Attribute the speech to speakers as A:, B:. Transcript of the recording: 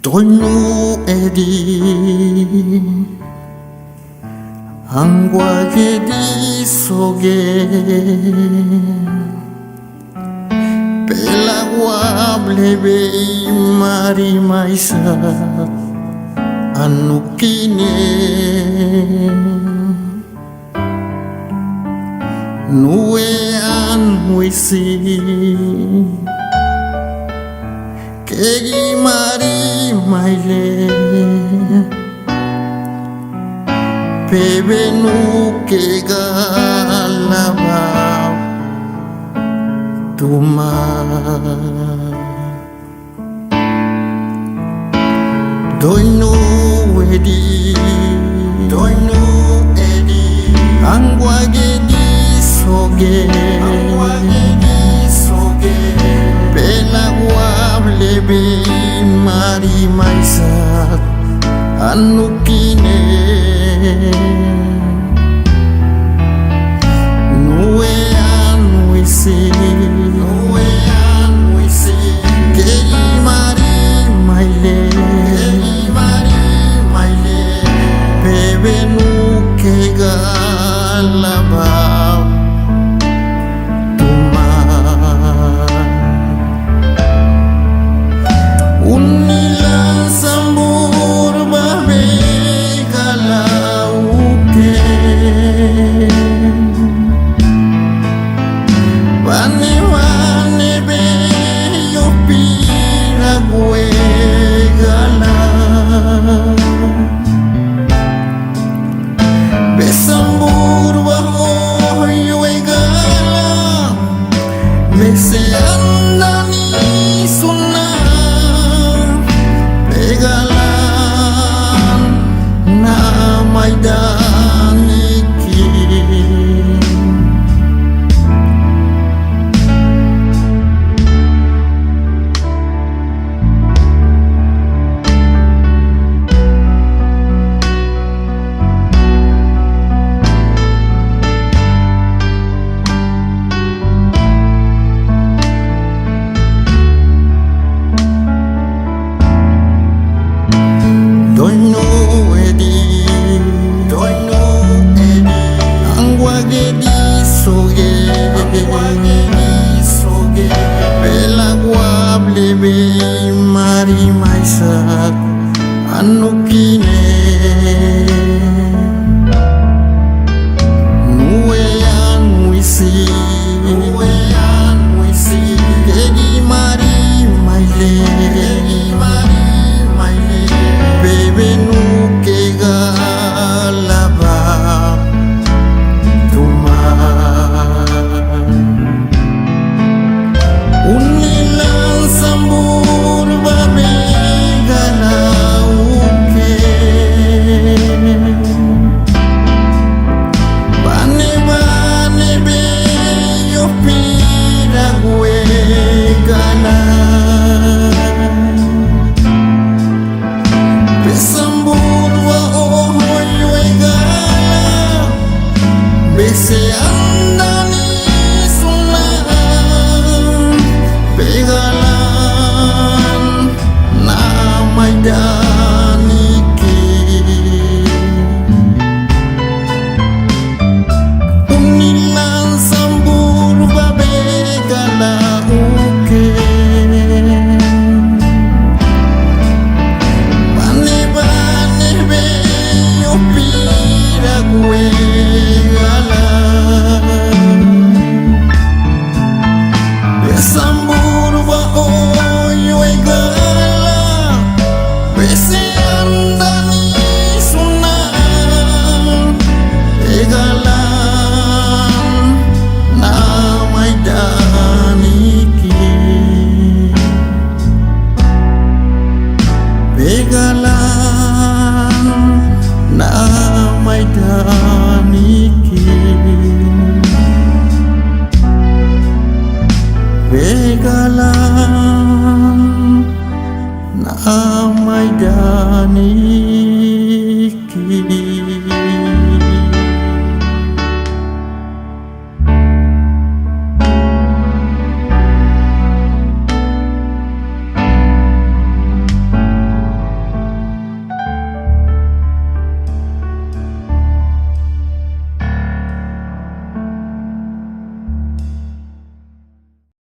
A: tôi nu edi angwa ge di soge pela wablebe mari maisa anu kine nuwe an wisi kegi mari maile pebe nu ke galaba tuma doinu edi angwa gedi soge pela wablebe mari maisat anu kine nuwe anu isi kei mari maile bebe nu ke galaba tuma unilan sambur babe galau ke wane be yo pira gue gala besambur baho yo gala bese andani sunna begalan na maidaniki doinu edi angwa gedi soge bela wablebe mari maisat anu kine nuwe anu isi gedi mari maile bebe nu ke galaba tuma unilan sambur babe galau ke bane be yo pira gue gala besambur wa ohoy gala bese andani sunna begalan na maidaniki unilan sambur babe galau ke pira gue gala besambur wa oy gala bese andani sunna begalan na maidaniki begalan na maidaniki begalan na maidaniki